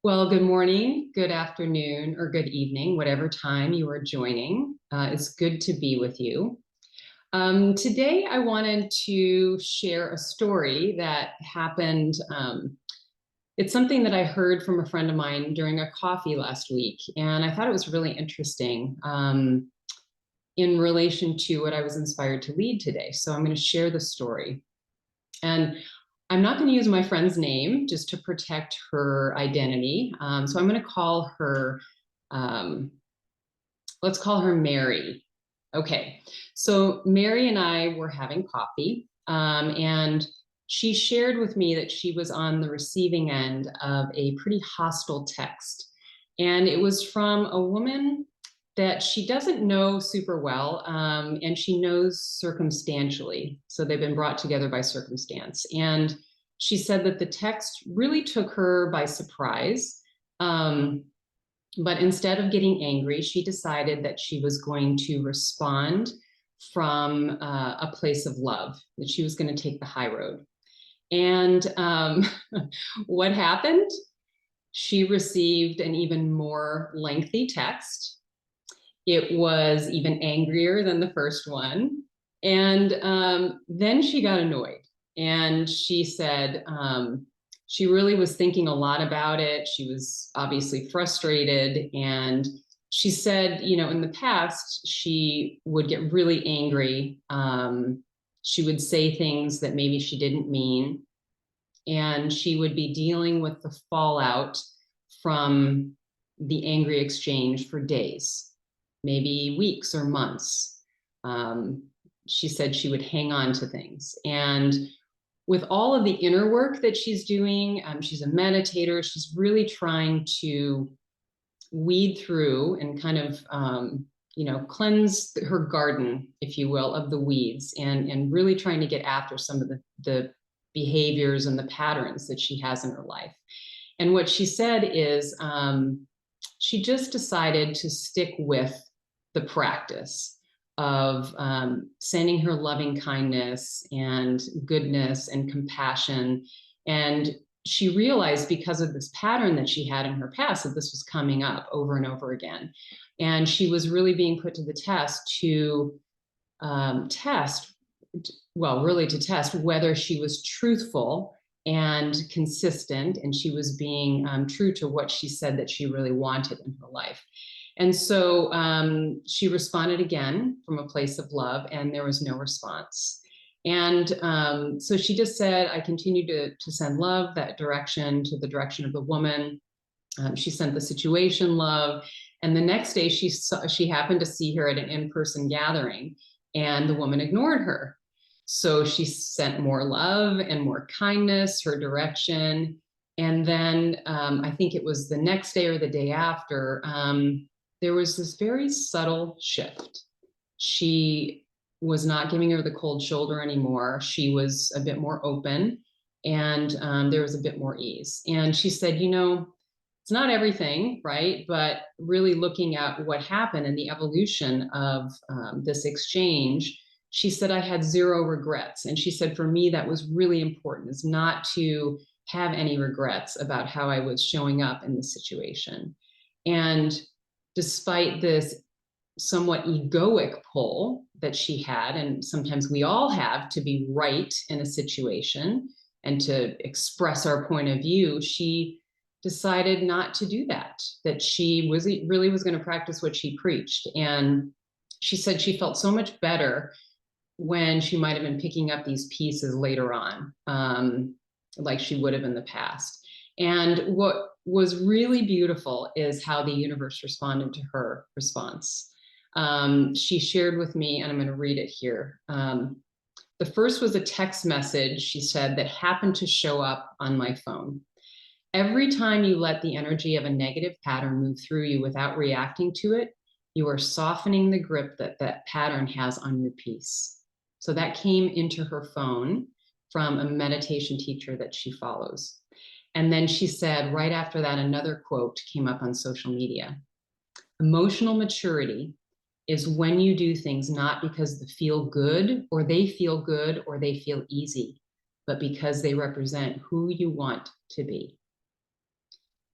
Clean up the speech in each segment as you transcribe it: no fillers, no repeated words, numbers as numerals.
Well, good morning, good afternoon, or good evening, whatever time you are joining. It's good to be with you. Today, I wanted to share a story that happened. It's something that I heard from a friend of mine during a coffee last week, and I thought it was really interesting in relation to what I was inspired to lead today. So I'm going to share the story. And I'm not going to use my friend's name just to protect her identity. So I'm going to call her, um, let's call her Mary. Okay. So Mary and I were having coffee, and she shared with me that she was on the receiving end of a pretty hostile text. And it was from a woman that she doesn't know super well, and she knows circumstantially. So they've been brought together by circumstance. And she said that the text really took her by surprise. But instead of getting angry, she decided that she was going to respond from a place of love, that she was going to take the high road. And what happened? She received an even more lengthy text. It was even angrier than the first one. And then she got annoyed. And she said she really was thinking a lot about it. She was obviously frustrated. And she said, you know, in the past, she would get really angry. She would say things that maybe she didn't mean. And she would be dealing with the fallout from the angry exchange for days, maybe weeks or months. Um, she said she would hang on to things. And with all of the inner work that she's doing, she's a meditator. She's really trying to weed through and kind of, cleanse her garden, if you will, of the weeds, and really trying to get after some of the behaviors and the patterns that she has in her life. And what she said is she just decided to stick with the practice of sending her loving kindness and goodness and compassion. And she realized, because of this pattern that she had in her past, that this was coming up over and over again. And she was really being put to the test to test, well, really to test whether she was truthful and consistent, and she was being true to what she said that she really wanted in her life. And so she responded again from a place of love, and there was no response. And so she just said, I continue to send love that direction, to the direction of the woman. She sent the situation love. And the next day she happened to see her at an in-person gathering, and the woman ignored her. So she sent more love and more kindness her direction. And then I think it was the next day or the day after, there was this very subtle shift. She was not giving her the cold shoulder anymore. She was a bit more open, and there was a bit more ease. And she said, you know, it's not everything, right? But really looking at what happened in the evolution of this exchange, she said, I had zero regrets. And she said, for me, that was really important, is not to have any regrets about how I was showing up in the situation. And despite this somewhat egoic pull that she had, and sometimes we all have, to be right in a situation and to express our point of view, she decided not to do that, that she was really was going to practice what she preached. And she said she felt so much better when she might have been picking up these pieces later on, like she would have in the past. And what was really beautiful is how the universe responded to her response. She shared with me, and I'm going to read it here. The first was a text message, she said, that happened to show up on my phone. Every time you let the energy of a negative pattern move through you without reacting to it, you are softening the grip that that pattern has on your peace. So that came into her phone from a meditation teacher that she follows. And then she said, right after that, another quote came up on social media. Emotional maturity is when you do things not because they feel good or they feel easy, but because they represent who you want to be.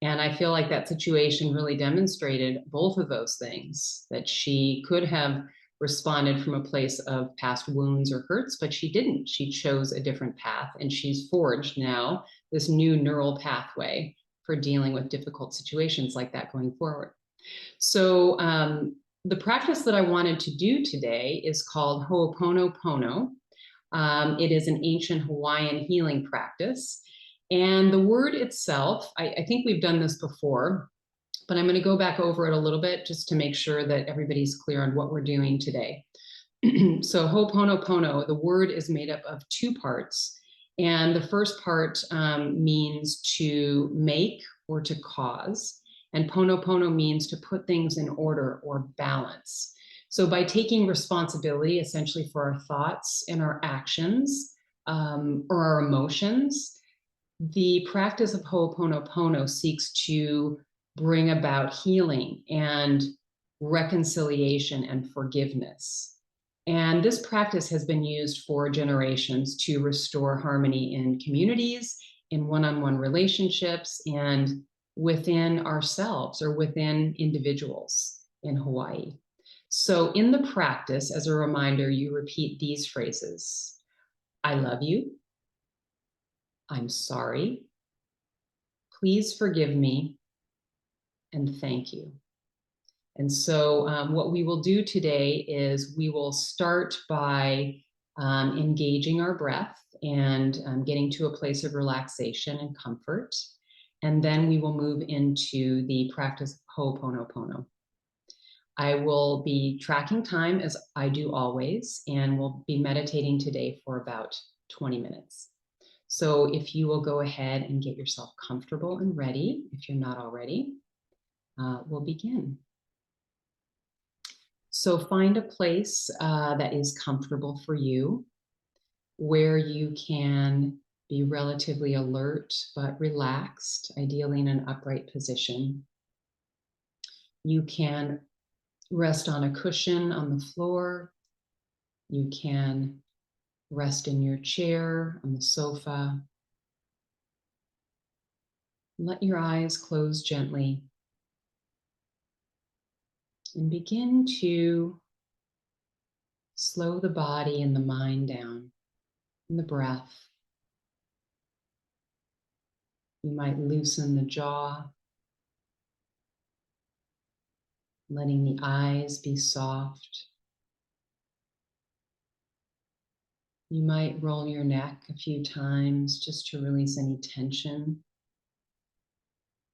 And I feel like that situation really demonstrated both of those things, that she could have responded from a place of past wounds or hurts, but she didn't. She chose a different path, and she's forged now this new neural pathway for dealing with difficult situations like that going forward. So the practice that I wanted to do today is called Ho'oponopono. It is an ancient Hawaiian healing practice. And the word itself, I think we've done this before, but I'm going to go back over it a little bit just to make sure that everybody's clear on what we're doing today. So Ho'oponopono, the word is made up of two parts. And the first part means to make or to cause. And ponopono means to put things in order or balance. So by taking responsibility essentially for our thoughts and our actions or our emotions, the practice of Ho'oponopono seeks to bring about healing and reconciliation and forgiveness. And this practice has been used for generations to restore harmony in communities, in one-on-one relationships, and within ourselves or within individuals in Hawaii. So in the practice, as a reminder, you repeat these phrases: I love you. I'm sorry. Please forgive me. And thank you. And so what we will do today is we will start by engaging our breath and getting to a place of relaxation and comfort. And then we will move into the practice of Ho'oponopono. I will be tracking time as I do always, and we'll be meditating today for about 20 minutes. So if you will go ahead and get yourself comfortable and ready, if you're not already, we'll begin. So find a place that is comfortable for you, where you can be relatively alert but relaxed, ideally in an upright position. You can rest on a cushion on the floor. You can rest in your chair, on the sofa. Let your eyes close gently and begin to slow the body and the mind down, and the breath. You might loosen the jaw, letting the eyes be soft. You might roll your neck a few times just to release any tension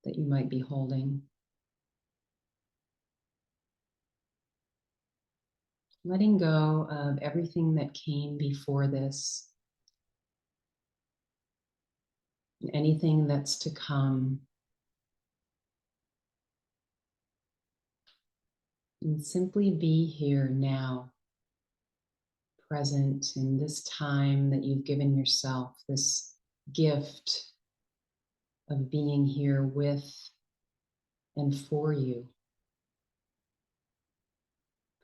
that you might be holding. Letting go of everything that came before this, and anything that's to come. And simply be here now, present in this time that you've given yourself, this gift of being here with and for you,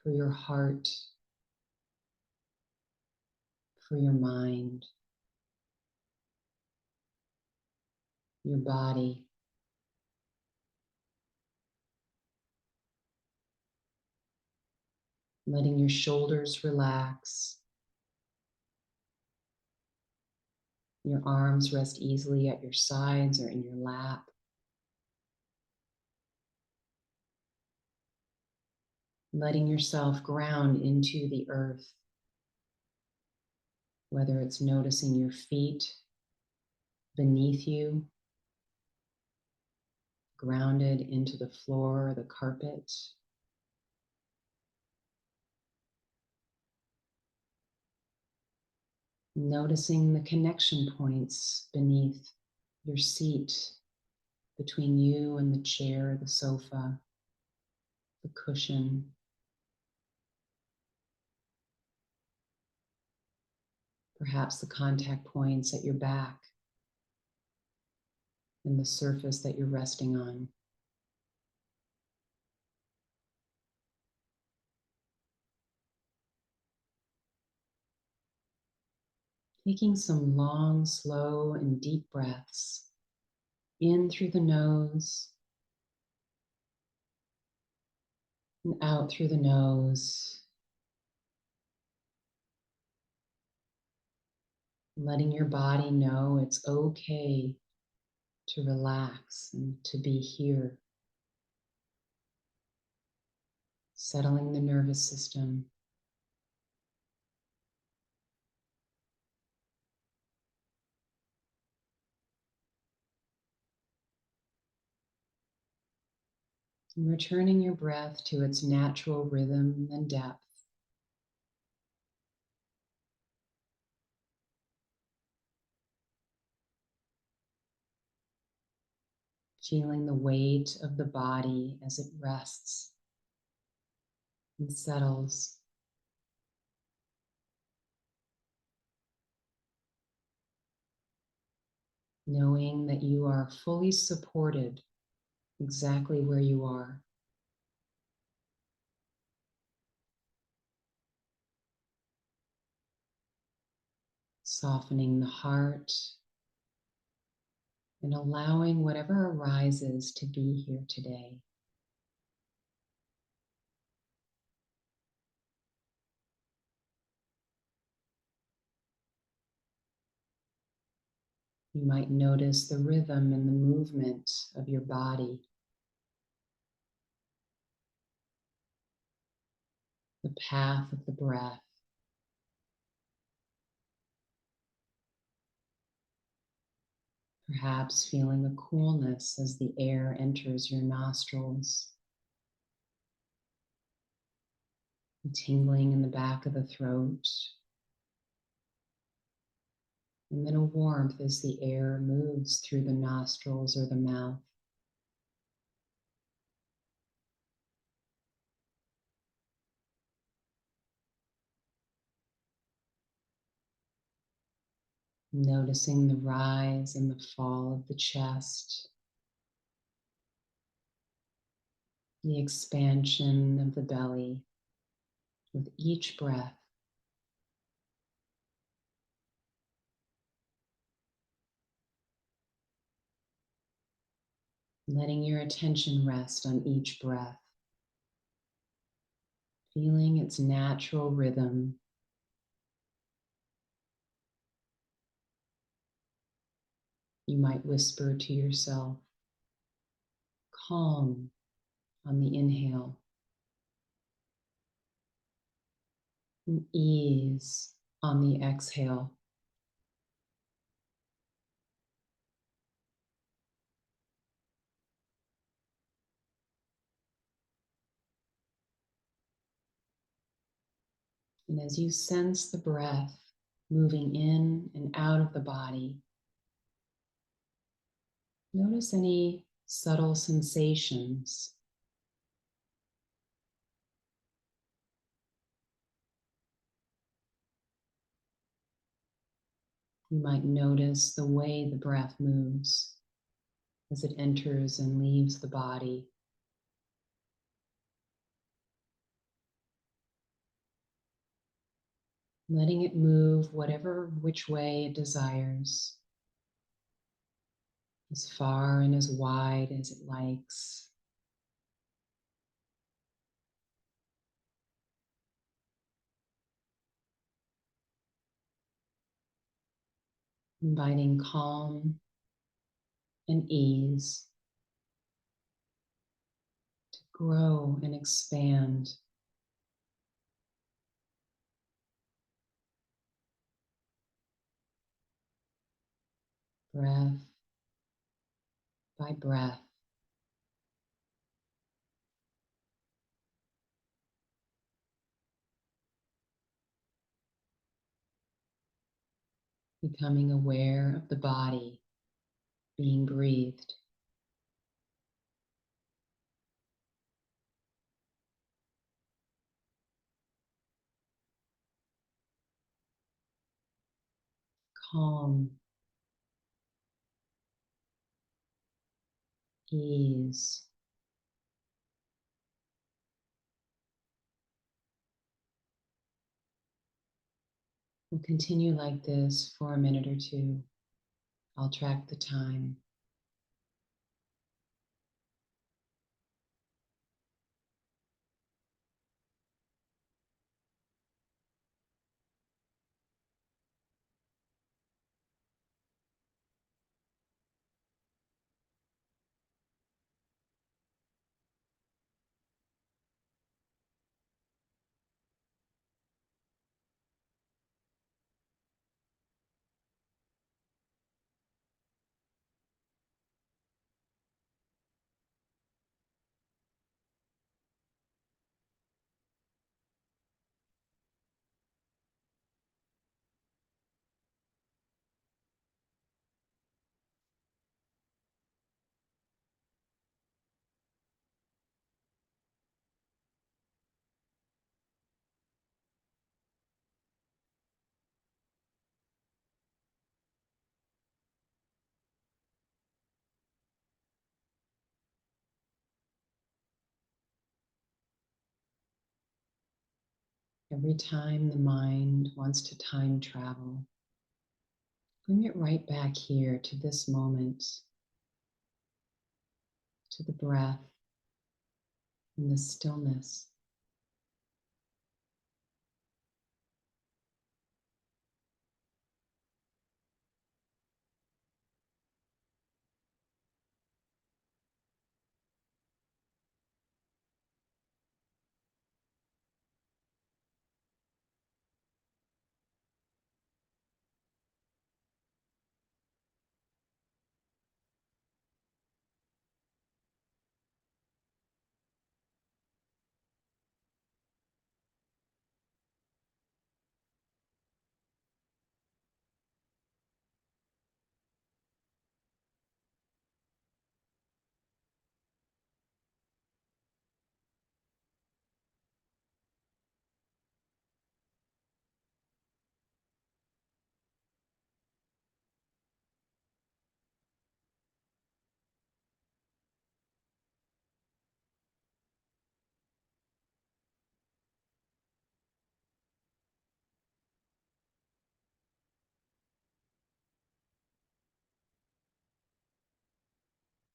for your heart, for your mind, your body. Letting your shoulders relax. Your arms rest easily at your sides or in your lap. Letting yourself ground into the earth, whether it's noticing your feet beneath you, grounded into the floor or the carpet. Noticing the connection points beneath your seat, between you and the chair, the sofa, the cushion. Perhaps the contact points at your back and the surface that you're resting on. Taking some long, slow, and deep breaths. In through the nose and out through the nose. Letting your body know it's okay to relax and to be here. Settling the nervous system. And returning your breath to its natural rhythm and depth. Feeling the weight of the body as it rests and settles. Knowing that you are fully supported exactly where you are. Softening the heart and allowing whatever arises to be here today. You might notice the rhythm and the movement of your body, the path of the breath. Perhaps feeling a coolness as the air enters your nostrils, and tingling in the back of the throat, and then a warmth as the air moves through the nostrils or the mouth. Noticing the rise and the fall of the chest, the expansion of the belly with each breath. Letting your attention rest on each breath, feeling its natural rhythm. You might whisper to yourself, calm on the inhale, and ease on the exhale. And as you sense the breath moving in and out of the body, notice any subtle sensations. You might notice the way the breath moves as it enters and leaves the body. Letting it move which way it desires, as far and as wide as it likes. Inviting calm and ease to grow and expand. Breath by breath. Becoming aware of the body being breathed. Calm, ease. We'll continue like this for a minute or two. I'll track the time. Every time the mind wants to time travel, bring it right back here to this moment, to the breath and the stillness.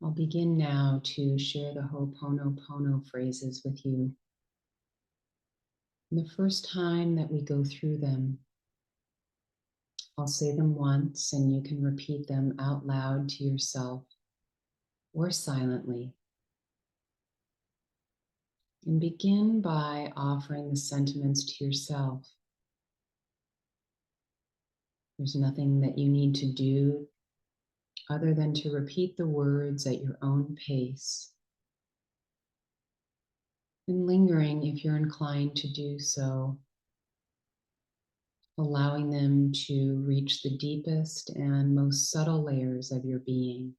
I'll begin now to share the Ho'oponopono phrases with you. And the first time that we go through them, I'll say them once and you can repeat them out loud to yourself or silently. And begin by offering the sentiments to yourself. There's nothing that you need to do other than to repeat the words at your own pace. And lingering if you're inclined to do so, allowing them to reach the deepest and most subtle layers of your being.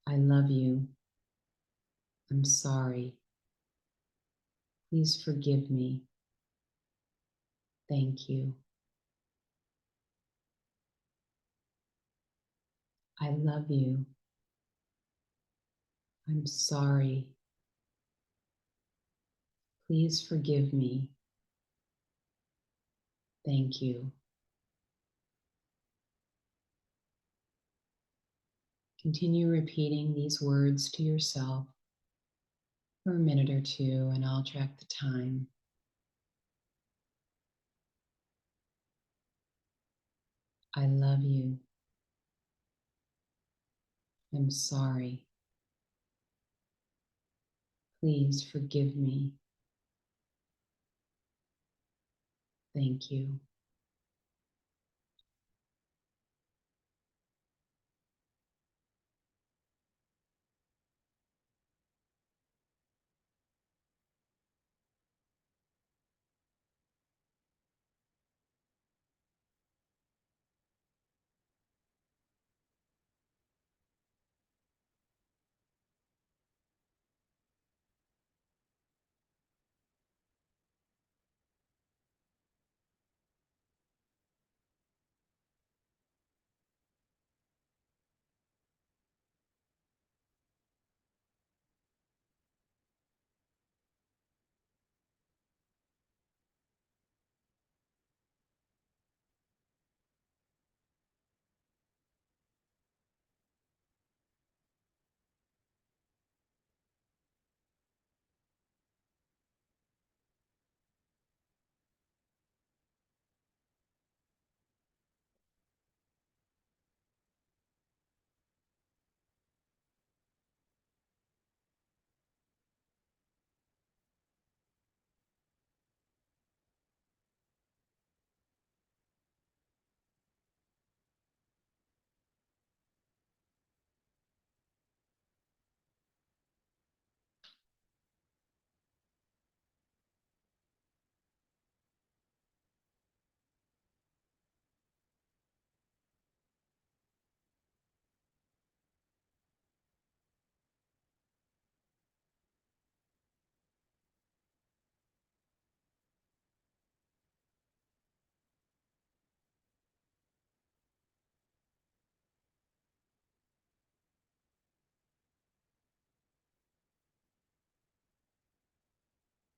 I love you. I'm sorry. Please forgive me. Thank you. I love you. I'm sorry. Please forgive me. Thank you. Continue repeating these words to yourself for a minute or two, and I'll track the time. I love you. I'm sorry. Please forgive me. Thank you.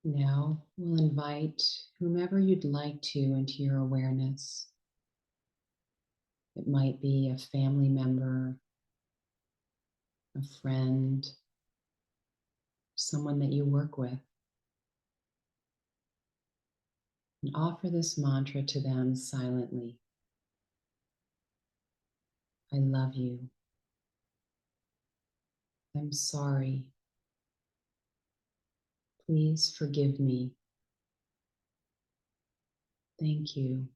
Now we'll invite whomever you'd like to into your awareness. It might be a family member, a friend, someone that you work with, and offer this mantra to them silently. I love you. I'm sorry. Please forgive me. Thank you.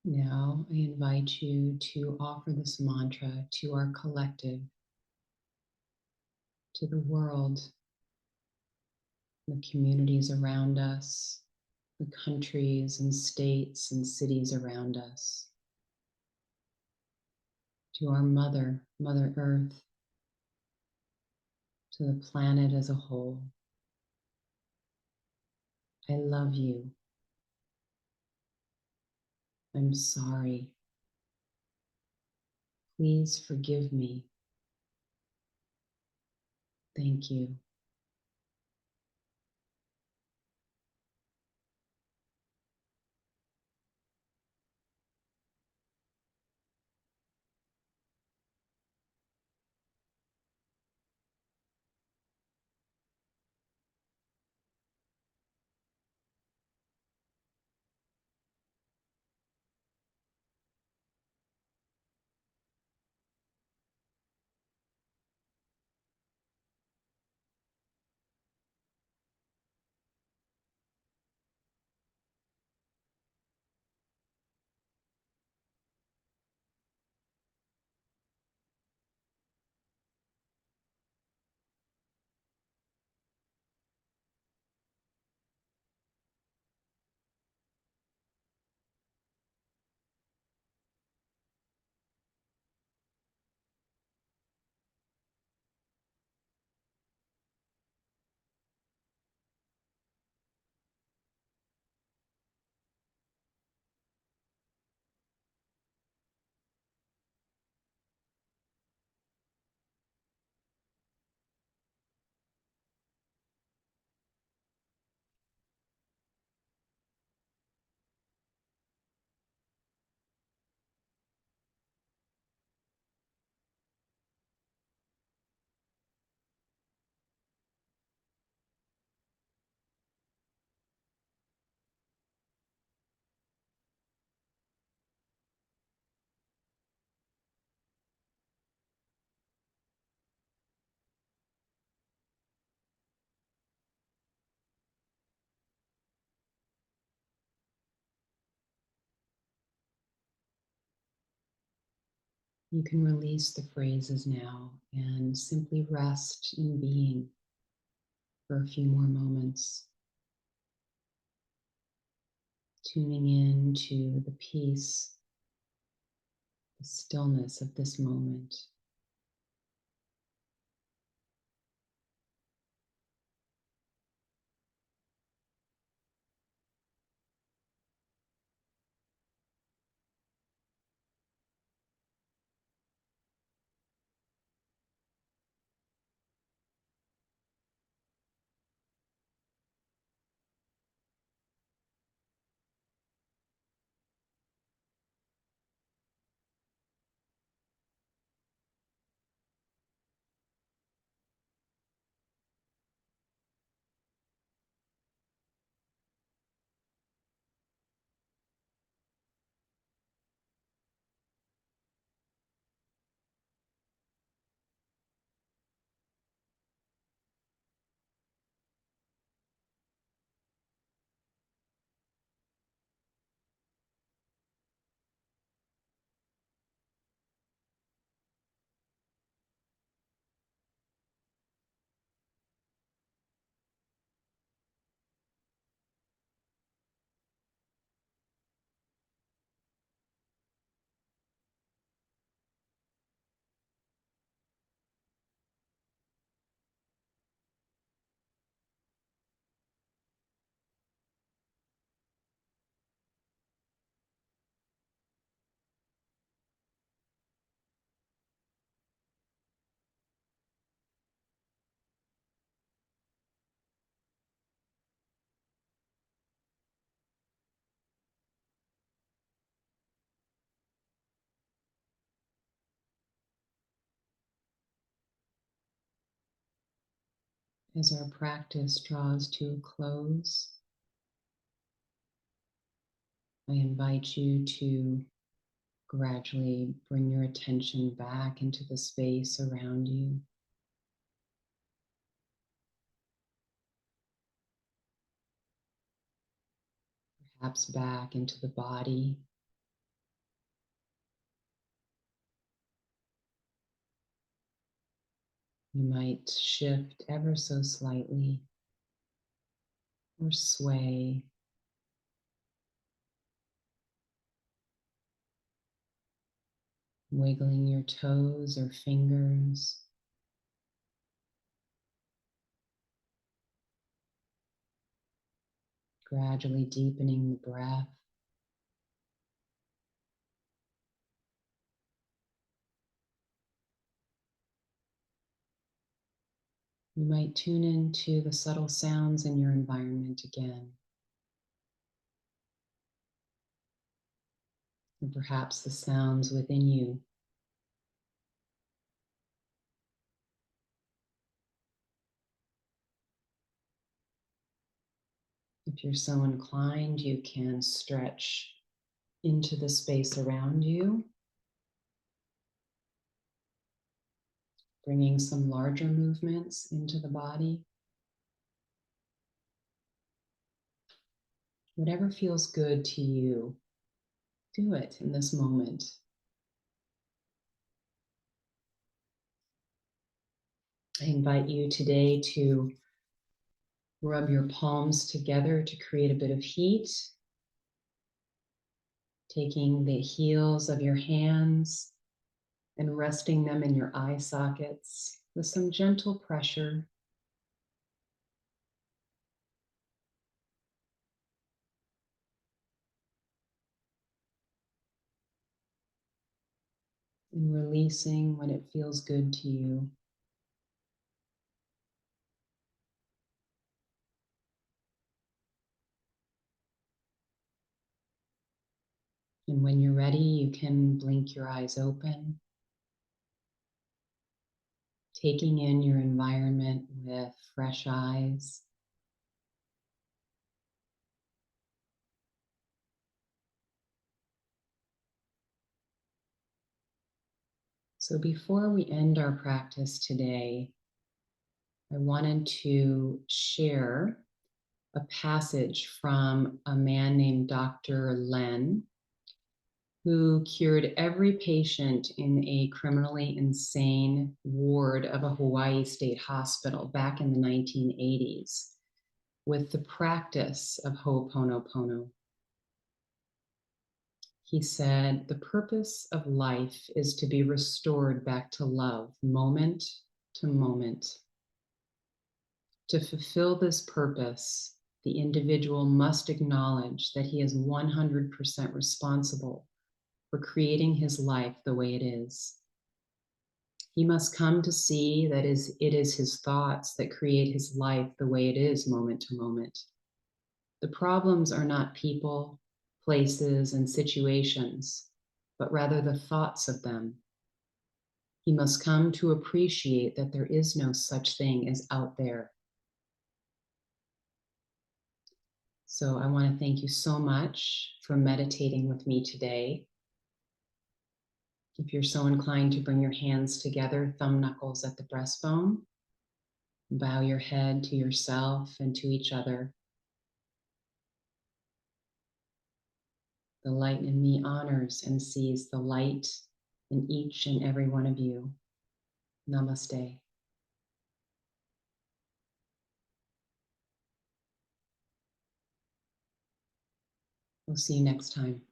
Now I invite you to offer this mantra to our collective, to the world, the communities around us, the countries and states and cities around us, to our mother, Mother Earth, to the planet as a whole. I love you. I'm sorry. Please forgive me. Thank you. You can release the phrases now and simply rest in being for a few more moments, tuning in to the peace, the stillness of this moment. As our practice draws to a close, I invite you to gradually bring your attention back into the space around you. Perhaps back into the body. You might shift ever so slightly or sway, wiggling your toes or fingers. Gradually deepening the breath. You might tune into the subtle sounds in your environment again, or perhaps the sounds within you. If you're so inclined, you can stretch into the space around you, bringing some larger movements into the body. Whatever feels good to you, do it in this moment. I invite you today to rub your palms together to create a bit of heat, taking the heels of your hands and resting them in your eye sockets with some gentle pressure. And releasing when it feels good to you. And when you're ready, you can blink your eyes open, taking in your environment with fresh eyes. So before we end our practice today, I wanted to share a passage from a man named Dr. Len, who cured every patient in a criminally insane ward of a Hawaii state hospital back in the 1980s with the practice of Ho'oponopono. He said, "The purpose of life is to be restored back to love, moment to moment. To fulfill this purpose, the individual must acknowledge that he is 100% responsible for creating his life the way it is. He must come to see that it is his thoughts that create his life the way it is moment to moment. The problems are not people, places, and situations, but rather the thoughts of them. He must come to appreciate that there is no such thing as out there." So I want to thank you so much for meditating with me today. If you're so inclined to bring your hands together, thumb knuckles at the breastbone, bow your head to yourself and to each other. The light in me honors and sees the light in each and every one of you. Namaste. We'll see you next time.